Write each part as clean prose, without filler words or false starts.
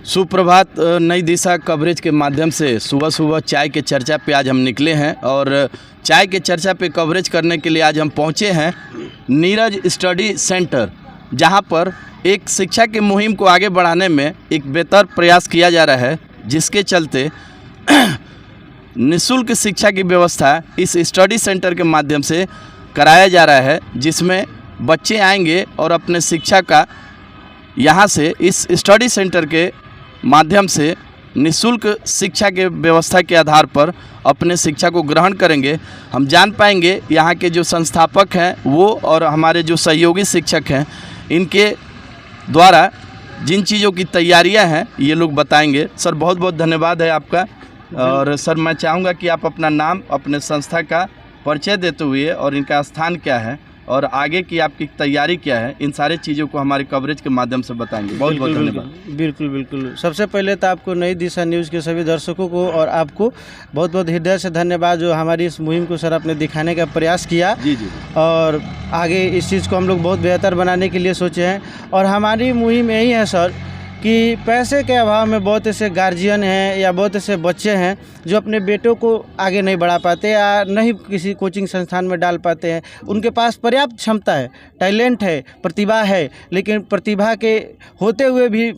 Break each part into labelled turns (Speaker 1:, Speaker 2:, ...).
Speaker 1: सुप्रभात। नई दिशा कवरेज के माध्यम से सुबह सुबह चाय के चर्चा पे आज हम निकले हैं और चाय के चर्चा पे कवरेज करने के लिए आज हम पहुंचे हैं नीरज स्टडी सेंटर, जहां पर एक शिक्षा की मुहिम को आगे बढ़ाने में एक बेहतर प्रयास किया जा रहा है, जिसके चलते निःशुल्क शिक्षा की व्यवस्था इस स्टडी सेंटर के माध्यम से कराया जा रहा है, जिसमें बच्चे आएंगे और अपने शिक्षा का यहाँ से इस स्टडी सेंटर के माध्यम से निःशुल्क शिक्षा के व्यवस्था के आधार पर अपने शिक्षा को ग्रहण करेंगे। हम जान पाएंगे यहाँ के जो संस्थापक हैं वो और हमारे जो सहयोगी शिक्षक हैं, इनके द्वारा जिन चीज़ों की तैयारियां हैं ये लोग बताएंगे। सर, बहुत बहुत धन्यवाद है आपका। और सर, मैं चाहूँगा कि आप अपना नाम, अपने संस्था का परिचय देते हुए और इनका स्थान क्या है और आगे की आपकी तैयारी क्या है, इन सारे चीज़ों को हमारे कवरेज के माध्यम से बताएंगे। बहुत बहुत धन्यवाद।
Speaker 2: बिल्कुल बिल्कुल। सबसे पहले तो आपको नई दिशा न्यूज़ के सभी दर्शकों को और आपको बहुत बहुत हृदय से धन्यवाद, जो हमारी इस मुहिम को सर आपने दिखाने का प्रयास किया।
Speaker 1: जी।
Speaker 2: और आगे इस चीज़ को हम लोग बहुत बेहतर बनाने के लिए सोचे हैं। और हमारी मुहिम यही है सर कि पैसे के अभाव में बहुत ऐसे गार्जियन हैं या बहुत ऐसे बच्चे हैं जो अपने बेटों को आगे नहीं बढ़ा पाते या नहीं किसी कोचिंग संस्थान में डाल पाते हैं। उनके पास पर्याप्त क्षमता है, टैलेंट है, प्रतिभा है, लेकिन प्रतिभा के होते हुए भी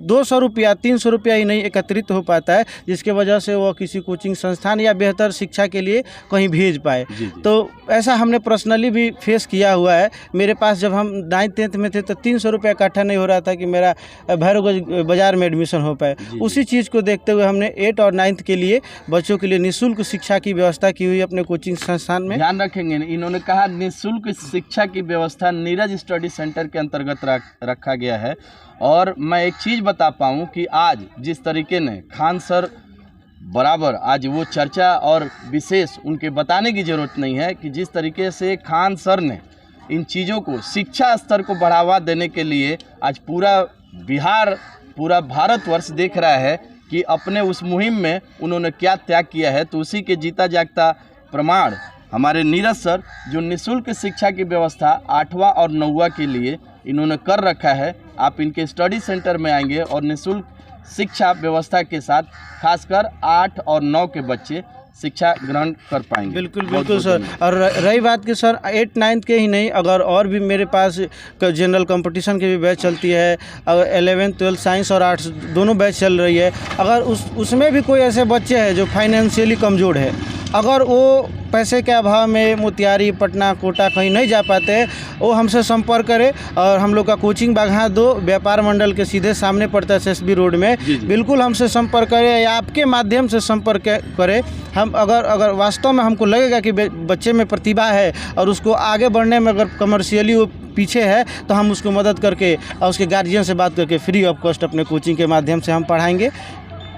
Speaker 2: 200 रुपया 300 रुपया ही नहीं एकत्रित हो पाता है, जिसके वजह से वो किसी कोचिंग संस्थान या बेहतर शिक्षा के लिए कहीं भेज पाए। तो ऐसा हमने पर्सनली भी फेस किया हुआ है। मेरे पास जब हम 9th 10th में थे तो 300 रुपया इकट्ठा नहीं हो रहा था कि मेरा भैरव बाजार में एडमिशन हो पाए। उसी चीज़ को देखते हुए हमने 8 और 9th के लिए बच्चों के लिए निःशुल्क शिक्षा की व्यवस्था की हुई अपने कोचिंग संस्थान में।
Speaker 1: ध्यान रखेंगे, इन्होंने कहा निःशुल्क शिक्षा की व्यवस्था नीरज स्टडी सेंटर के अंतर्गत रखा गया है। और मैं एक चीज़ बता पाऊँ कि आज जिस तरीके ने खान सर बराबर आज वो चर्चा और विशेष उनके बताने की ज़रूरत नहीं है कि जिस तरीके से खान सर ने इन चीज़ों को शिक्षा स्तर को बढ़ावा देने के लिए आज पूरा बिहार, पूरा भारतवर्ष देख रहा है कि अपने उस मुहिम में उन्होंने क्या त्याग किया है। तो उसी के जीता जागता प्रमाण हमारे नीरज सर, जो निःशुल्क शिक्षा की व्यवस्था 8वां और 9वां के लिए इन्होंने कर रखा है। आप इनके स्टडी सेंटर में आएंगे और निःशुल्क शिक्षा व्यवस्था के साथ खासकर 8 और 9 के बच्चे शिक्षा ग्रहण कर पाएंगे।
Speaker 2: बिल्कुल बिल्कुल सर। और रही बात कि सर 8 9th के ही नहीं, अगर और भी मेरे पास जनरल कंपटीशन की भी बैच चलती है, अगर 11th 12th साइंस और आर्ट्स दोनों बैच चल रही है। अगर उसमें भी कोई ऐसे बच्चे हैं जो फाइनेंशियली कमज़ोर है, अगर वो पैसे के अभाव में मोतिहारी, पटना, कोटा कहीं नहीं जा पाते, वो हमसे संपर्क करें। और हम लोग का कोचिंग बाघा 2 व्यापार मंडल के सीधे सामने पड़ता है SSB रोड में। बिल्कुल हमसे संपर्क करें या आपके माध्यम से संपर्क करें। हम अगर वास्तव में हमको लगेगा कि बच्चे में प्रतिभा है और उसको आगे बढ़ने में अगर कमर्शियली वो पीछे है, तो हम उसको मदद करके और उसके गार्जियन से बात करके फ्री ऑफ कॉस्ट अपने कोचिंग के माध्यम से हम पढ़ाएंगे।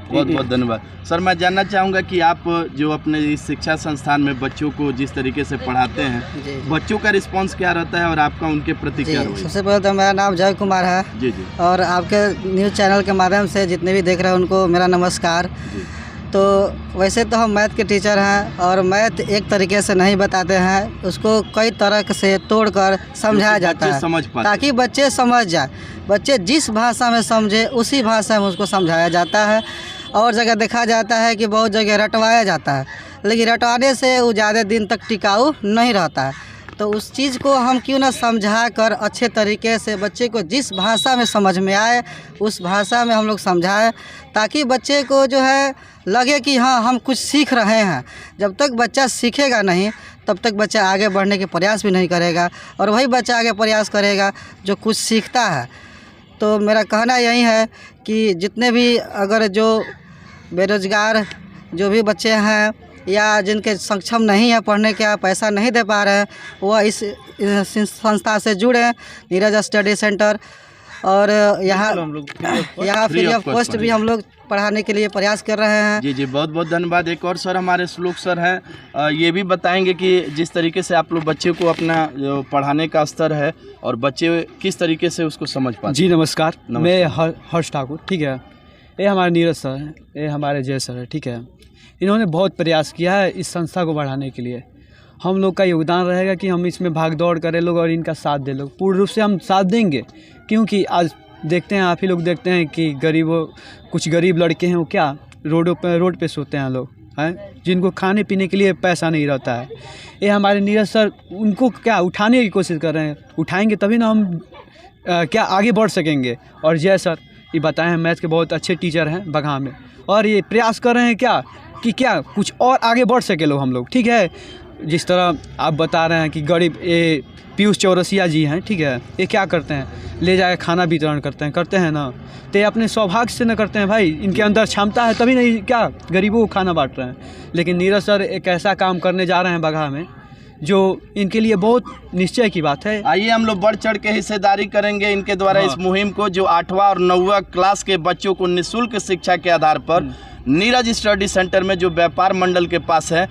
Speaker 1: बहुत बहुत धन्यवाद सर। मैं जानना चाहूँगा कि आप जो अपने इस शिक्षा संस्थान में बच्चों को जिस तरीके से पढ़ाते हैं, बच्चों का रिस्पांस क्या रहता है और आपका उनके प्रति क्या रवैया?
Speaker 3: सबसे पहले तो मेरा नाम जय कुमार है।
Speaker 1: जी।
Speaker 3: और आपके न्यूज़ चैनल के माध्यम से जितने भी देख रहे हैं उनको मेरा नमस्कार। तो वैसे तो हम मैथ के टीचर हैं और मैथ एक तरीके से नहीं बताते हैं, उसको कई तरह से तोड़कर समझाया जाता है ताकि बच्चे समझ जाए। बच्चे जिस भाषा में समझे उसी भाषा में उसको समझाया जाता है। और जगह देखा जाता है कि बहुत जगह रटवाया जाता है, लेकिन रटवाने से वो ज़्यादा दिन तक टिकाऊ नहीं रहता है। तो उस चीज़ को हम क्यों ना समझा कर अच्छे तरीके से बच्चे को जिस भाषा में समझ में आए उस भाषा में हम लोग समझाएं, ताकि बच्चे को जो है लगे कि हाँ हम कुछ सीख रहे हैं। जब तक बच्चा सीखेगा नहीं तब तक बच्चा आगे बढ़ने के प्रयास भी नहीं करेगा, और वही बच्चा आगे प्रयास करेगा जो कुछ सीखता है। तो मेरा कहना यही है कि जितने भी अगर जो बेरोज़गार जो भी बच्चे हैं या जिनके सक्षम नहीं है पढ़ने का, पैसा नहीं दे पा रहे हैं, वह इस संस्था से जुड़े, नीरज स्टडी सेंटर। और यहाँ फ्री ऑफ कॉस्ट भी हम लोग पढ़ाने के लिए प्रयास कर रहे हैं।
Speaker 1: जी, बहुत बहुत धन्यवाद। एक और सर हमारे श्लोक सर हैं, ये भी बताएंगे कि जिस तरीके से आप लोग बच्चे को अपना जो पढ़ाने का स्तर है और बच्चे किस तरीके से उसको समझ पाते।
Speaker 4: जी नमस्कार। मैं हर्ष ठाकुर, ठीक है। ये हमारे नीरज सर हैं, ये हमारे जय सर है, ठीक है। इन्होंने बहुत प्रयास किया है इस संस्था को बढ़ाने के लिए। हम लोग का योगदान रहेगा कि हम इसमें भाग दौड़ करें लोग और इनका साथ दे लोग। पूर्ण रूप से हम साथ देंगे, क्योंकि आज देखते हैं, आप ही लोग देखते हैं कि कुछ गरीब लड़के हैं वो क्या रोड पे सोते हैं लोग हैं, जिनको खाने पीने के लिए पैसा नहीं रहता है। ये हमारे नीरज सर उनको क्या उठाने की कोशिश कर रहे हैं, उठाएंगे तभी ना हम क्या आगे बढ़ सकेंगे। और जय सर ये बताएं हैं मैथ के बहुत अच्छे टीचर हैं बगहा में, और ये प्रयास कर रहे हैं क्या कुछ और आगे बढ़ सके लोग हम लोग, ठीक है। जिस तरह आप बता रहे हैं कि गरीब ये पीयूष चौरसिया जी हैं, ठीक है, ये क्या करते हैं, ले जाकर खाना वितरण करते हैं ना, तो ये अपने सौभाग्य से न करते हैं भाई, इनके अंदर क्षमता है तभी नहीं क्या गरीबों को खाना बांट रहे हैं। लेकिन नीरज सर एक ऐसा काम करने जा रहे हैं बगहा में जो इनके लिए बहुत निश्चय की बात है।
Speaker 1: आइए हम लोग बढ़ चढ़ के हिस्सेदारी करेंगे इनके द्वारा इस मुहिम को, जो 8वां और 9वां क्लास के बच्चों को निःशुल्क शिक्षा के आधार पर नीरज स्टडी सेंटर में जो व्यापार मंडल के पास है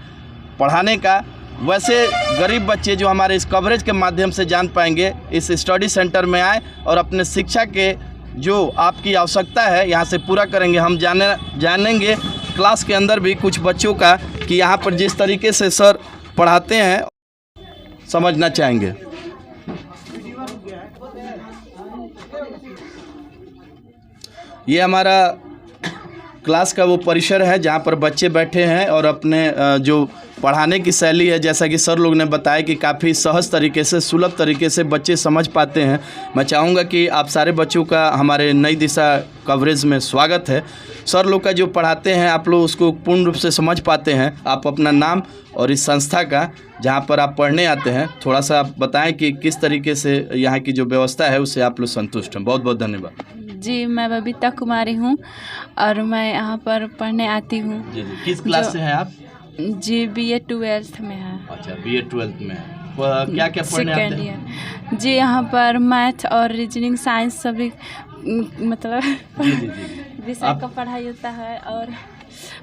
Speaker 1: पढ़ाने का। वैसे गरीब बच्चे जो हमारे इस कवरेज के माध्यम से जान पाएंगे, इस स्टडी सेंटर में आए और अपने शिक्षा के जो आपकी आवश्यकता है यहाँ से पूरा करेंगे। हम जानेंगे क्लास के अंदर भी कुछ बच्चों का कि यहाँ पर जिस तरीके से सर पढ़ाते हैं समझना चाहेंगे। ये हमारा क्लास का वो परिसर है जहाँ पर बच्चे बैठे हैं और अपने जो पढ़ाने की शैली है, जैसा कि सर लोग ने बताया कि काफ़ी सहज तरीके से, सुलभ तरीके से बच्चे समझ पाते हैं। मैं चाहूँगा कि आप सारे बच्चों का हमारे नई दिशा कवरेज में स्वागत है। सर लोग का जो पढ़ाते हैं आप लोग उसको पूर्ण रूप से समझ पाते हैं। आप अपना नाम और इस संस्था का जहाँ पर आप पढ़ने आते हैं थोड़ा सा आप बताएं कि किस तरीके से यहाँ की जो व्यवस्था है उससे आप लोग संतुष्ट हैं। बहुत बहुत धन्यवाद।
Speaker 5: जी, मैं बबीता कुमारी हूँ और मैं यहाँ पर पढ़ने आती हूँ।
Speaker 1: जी, किस क्लास से हैं आप?
Speaker 5: जी, BA 12th में है।
Speaker 1: अच्छा, BA 12th में है। क्या क्या पढ़ने आते हैं?
Speaker 5: Second year. जी, यहाँ पर मैथ और रीजनिंग साइंस सभी मतलब विषय का पढ़ाई होता है। और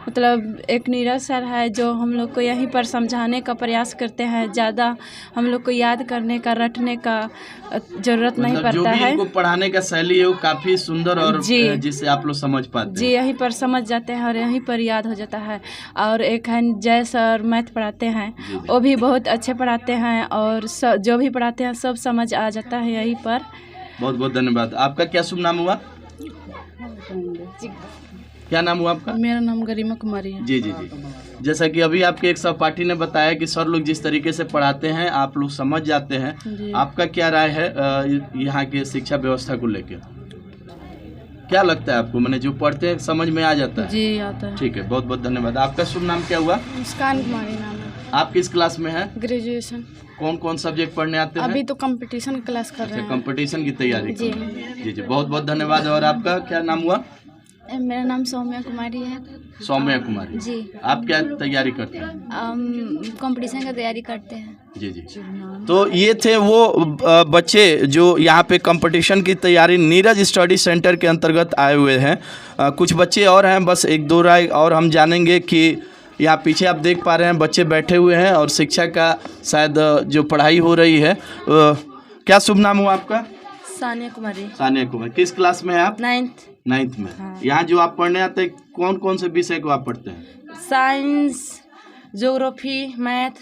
Speaker 5: मतलब एक नीरज सर है जो हम लोग को यहीं पर समझाने का प्रयास करते हैं। ज़्यादा हम लोग को याद करने का, रटने का ज़रूरत नहीं पड़ता
Speaker 1: जो भी
Speaker 5: है।
Speaker 1: इनको पढ़ाने का शैली है वो काफ़ी सुंदर और जिससे आप लोग समझ पाते हैं।
Speaker 5: जी, यहीं पर समझ जाते हैं और यहीं पर याद हो जाता है। और एक है जय सर मैथ पढ़ाते हैं, वो भी बहुत अच्छे पढ़ाते हैं और जो भी पढ़ाते हैं सब समझ आ जाता है यहीं पर।
Speaker 1: बहुत बहुत धन्यवाद। आपका क्या शुभ नाम हुआ? क्या नाम हुआ आपका?
Speaker 6: मेरा नाम गरिमा कुमारी है।
Speaker 1: जी जी जी। जैसा कि अभी आपके एक सहपाठी ने बताया कि सर लोग जिस तरीके से पढ़ाते हैं आप लोग समझ जाते हैं। आपका क्या राय है यहाँ के शिक्षा व्यवस्था को लेकर? क्या लगता है आपको, मैंने जो पढ़ते हैं समझ में आ जाता है?
Speaker 6: जी, आता है।
Speaker 1: ठीक है, बहुत बहुत धन्यवाद। आपका शुभ नाम क्या हुआ?
Speaker 6: मुस्कान कुमारी नाम है।
Speaker 1: आप किस क्लास में हैं?
Speaker 6: ग्रेजुएशन।
Speaker 1: कौन कौन सब्जेक्ट पढ़ने आते हैं?
Speaker 6: अभी तो कंपटीशन क्लास कर रहे हैं।
Speaker 1: कंपटीशन की तैयारी
Speaker 6: जी।
Speaker 1: जी जी, बहुत बहुत धन्यवाद। और आपका क्या नाम हुआ?
Speaker 6: मेरा नाम सौम्या कुमारी है।
Speaker 1: सौम्या कुमारी
Speaker 6: जी।
Speaker 1: आप क्या तैयारी करते हैं?
Speaker 6: कंपटीशन का तैयारी करते हैं।
Speaker 1: जी जी। तो ये थे वो बच्चे जो यहाँ पे कंपटीशन की तैयारी नीरज स्टडी सेंटर के अंतर्गत आए हुए हैं। कुछ बच्चे और हैं, बस एक दो राय और हम जानेंगे कि यहाँ पीछे आप देख पा रहे हैं बच्चे बैठे हुए हैं और शिक्षा का शायद जो पढ़ाई हो रही है। क्या शुभ नाम हुआ आपका?
Speaker 6: सानिया कुमारी।
Speaker 1: सानिया कुमारी। किस क्लास में है आप? 9th में।
Speaker 6: हाँ।
Speaker 1: यहाँ जो आप पढ़ने आते हैं कौन कौन से विषय को आप पढ़ते हैं?
Speaker 6: Science, geography, math.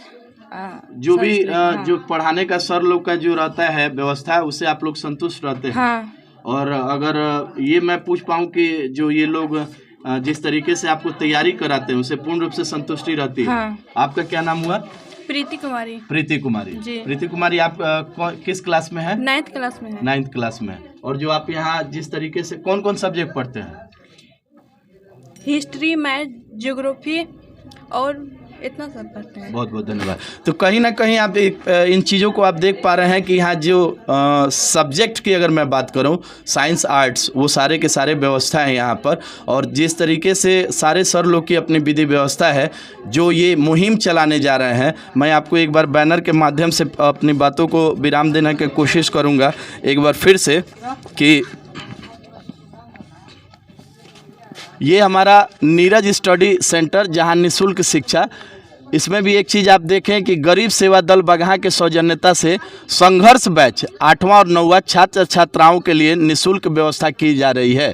Speaker 1: जो भी जो पढ़ाने का सर लोग का जो रहता है व्यवस्था, उससे आप लोग संतुष्ट रहते हैं?
Speaker 6: हाँ।
Speaker 1: और अगर ये मैं पूछ पाऊँ कि जो ये लोग जिस तरीके से आपको तैयारी कराते हैं उससे पूर्ण रूप से संतुष्टि रहती है?
Speaker 6: हाँ।
Speaker 1: आपका क्या नाम हुआ?
Speaker 6: प्रीति कुमारी।
Speaker 1: प्रीति कुमारी
Speaker 6: जी।
Speaker 1: प्रीति कुमारी, आप किस क्लास में है?
Speaker 6: 9th क्लास में है।
Speaker 1: 9th क्लास में। और जो आप यहाँ जिस तरीके से कौन कौन सब्जेक्ट पढ़ते हैं?
Speaker 6: हिस्ट्री, मैथ, ज्योग्राफी और इतना सब पढ़ते हैं।
Speaker 1: बहुत बहुत धन्यवाद। तो कहीं ना कहीं आप इन चीज़ों को आप देख पा रहे हैं कि यहाँ जो सब्जेक्ट की अगर मैं बात करूँ, साइंस, आर्ट्स, वो सारे के सारे व्यवस्था है यहाँ पर। और जिस तरीके से सारे सर लोग की अपनी विधि व्यवस्था है जो ये मुहिम चलाने जा रहे हैं, मैं आपको एक बार बैनर के माध्यम से अपनी बातों को विराम देने की कोशिश करूँगा एक बार फिर से कि ये हमारा नीरज स्टडी सेंटर जहां निःशुल्क शिक्षा। इसमें भी एक चीज़ आप देखें कि गरीब सेवा दल बगहा के सौजन्यता से संघर्ष बैच 8वां और 9वां छात्र छात्राओं के लिए निःशुल्क व्यवस्था की जा रही है।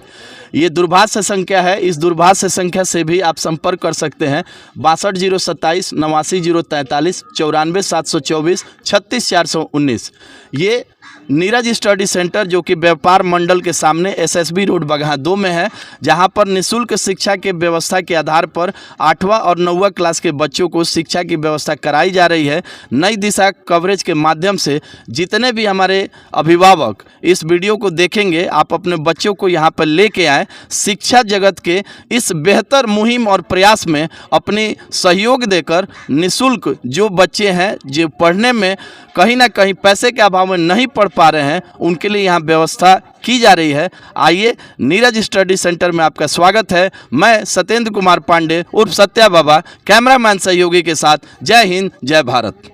Speaker 1: ये दूरभाष संख्या है, इस दूरभाष संख्या से भी आप संपर्क कर सकते हैं 62 027 89 043 94 724 36 419। ये नीरज स्टडी सेंटर जो कि व्यापार मंडल के सामने एसएसबी रोड बगहा 2 में है, जहां पर निःशुल्क शिक्षा के व्यवस्था के आधार पर 8वां और 9वां क्लास के बच्चों को शिक्षा की व्यवस्था कराई जा रही है। नई दिशा कवरेज के माध्यम से जितने भी हमारे अभिभावक इस वीडियो को देखेंगे, आप अपने बच्चों को यहाँ पर लेके आएँ। शिक्षा जगत के इस बेहतर मुहिम और प्रयास में अपनी सहयोग देकर निःशुल्क जो बच्चे हैं जो पढ़ने में कहीं ना कहीं पैसे के अभाव में नहीं पढ़ पा रहे हैं, उनके लिए यहाँ व्यवस्था की जा रही है। आइए, नीरज स्टडी सेंटर में आपका स्वागत है। मैं सत्येंद्र कुमार पांडे उर्फ सत्या बाबा, कैमरामैन सहयोगी के साथ। जय हिंद, जय भारत।